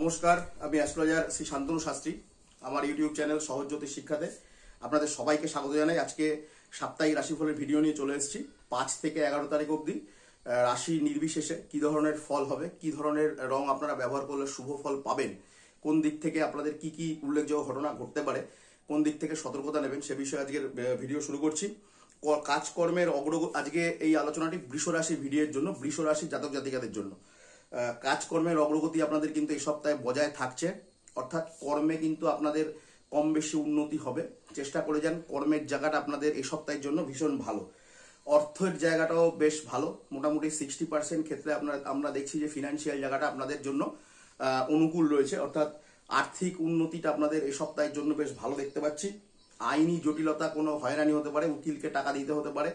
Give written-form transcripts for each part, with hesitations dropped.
নমস্কার, আমি অ্যাস্ট্রোলজার শ্রী শান্তনু শাস্ত্রী। আমার ইউটিউব চ্যানেল সহজ জ্যোতিষ শিক্ষাতে আপনাদের সবাইকে স্বাগত জানাই। আজকে সাপ্তাহিক রাশিফলের ভিডিও নিয়ে চলে এসেছি। 5 থেকে 11 তারিখ অবধি রাশি নির্বিশেষে কি ধরনের ফল হবে, কি ধরনের রং আপনারা ব্যবহার করলে শুভ ফল পাবেন, কোন দিক থেকে আপনাদের কি কি উল্লেখযোগ্য ঘটনা ঘটতে পারে, কোন দিক থেকে সতর্কতা নেবেন, সে বিষয়ে আজকের ভিডিও শুরু করছি। কাজকর্মের আজকে এই আলোচনাটি বৃষ রাশি ভিডিওর জন্য, বৃষ রাশি জাতক জাতিকাদের জন্য। কাজকর্মের অগ্রগতি আপনাদের কিন্তু এই সপ্তাহে বজায় থাকছে, অর্থাৎ কর্মে কিন্তু আপনাদের কম বেশি উন্নতি হবে। চেষ্টা করে যান, কর্মের জায়গাটা আপনাদের এই সপ্তাহের জন্য ভীষণ ভালো। অর্থের জায়গাটাও বেশ ভালো, মোটামুটি 60% ক্ষেত্রে আমরা দেখছি যে ফিনান্সিয়াল জায়গাটা আপনাদের জন্য অনুকূল রয়েছে, অর্থাৎ আর্থিক উন্নতিটা আপনাদের এই সপ্তাহের জন্য বেশ ভালো দেখতে পাচ্ছি। আইনি জটিলতা, কোনো হয়রানি হতে পারে, উকিলকে টাকা দিতে হতে পারে,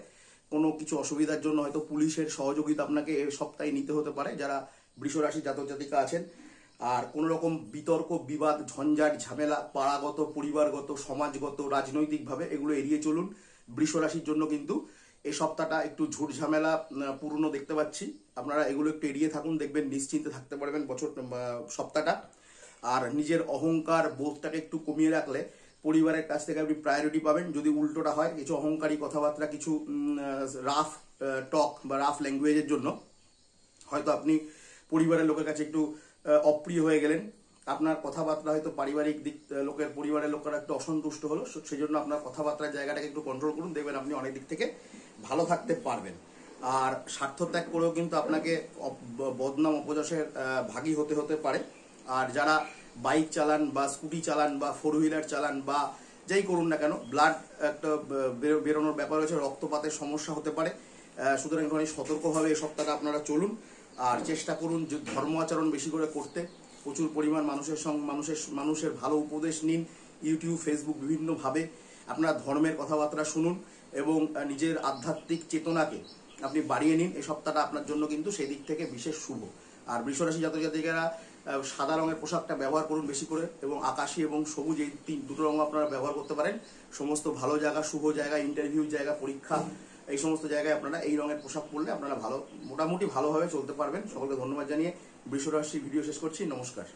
কোনো কিছু অসুবিধার জন্য হয়তো পুলিশের সহযোগিতা আপনাকে এই সপ্তাহে নিতে হতে পারে যারা বৃষ রাশি জাতক জাতিকা আছেন। আর কোনো রকম বিতর্ক, বিবাদ, ঝঞ্ঝাট, ঝামেলা, পাড়াগত, পরিবারগত, সমাজগত, রাজনৈতিকভাবে এগুলো এড়িয়ে চলুন। বৃষ রাশির জন্য কিন্তু এই সপ্তাহটা একটু ঝুট ঝামেলা পূর্ণ দেখতে পাচ্ছি। আপনারা এগুলো একটু এড়িয়ে থাকুন, দেখবেন নিশ্চিন্তে থাকতে পারবেন সপ্তাহটা। আর নিজের অহংকার বোধটাকে একটু কমিয়ে রাখলে পরিবারের কাছ থেকে আপনি প্রায়োরিটি পাবেন। যদি উল্টোটা হয়, কিছু অহংকারী কথাবার্তা, কিছু রাফ টক বা রাফ ল্যাঙ্গুয়েজের জন্য হয়তো আপনি পরিবারের লোকের কাছে একটু অপ্রিয় হয়ে গেলেন, আপনার কথাবার্তা হয়তো পারিবারিক দিক পরিবারের লোকেরা একটু অসন্তুষ্ট হলো, সেই জন্য আপনার কথাবার্তার জায়গাটাকে একটু কন্ট্রোল করুন, দেখবেন আপনি অনেক দিক থেকে ভালো থাকতে পারবেন। আর স্বার্থ ত্যাগ করেও কিন্তু আপনাকে বদনাম অপযশের ভাগী হতে পারে। আর যারা বাইক চালান বা স্কুটি চালান বা 4 হুইলার চালান বা যাই করুন না কেন, ব্লাড একটা বেরোনোর ব্যাপার রয়েছে, রক্তপাতের সমস্যা হতে পারে। সুতরাং একটু সতর্কভাবে এই সপ্তাহটা আপনারা চলুন। আর চেষ্টা করুন যে ধর্ম আচরণ বেশি করে করতে, প্রচুর পরিমাণ মানুষের ভালো উপদেশ নিন। ইউটিউব, ফেসবুক বিভিন্নভাবে আপনারা ধর্মের কথাবার্তা শুনুন এবং নিজের আধ্যাত্মিক চেতনাকে আপনি বাড়িয়ে নিন। এই সপ্তাহটা আপনার জন্য কিন্তু সেই দিক থেকে বিশেষ শুভ। আর বৃষ রাশি জাতক জাতিকারা সাদা রঙের পোশাকটা ব্যবহার করুন বেশি করে, এবং আকাশি এবং সবুজ এই দুটো রঙ আপনারা ব্যবহার করতে পারেন। সমস্ত ভালো জায়গা, শুভ জায়গা, ইন্টারভিউ জায়গা, পরীক্ষা, এই সমস্ত জায়গায় আপনারা এই রঙের পোশাক পরলে আপনারা মোটামুটি ভালোভাবে চলতে পারবেন। সকলকে ধন্যবাদ জানিয়ে বৃষ রাশি ভিডিও শেষ করছি। নমস্কার।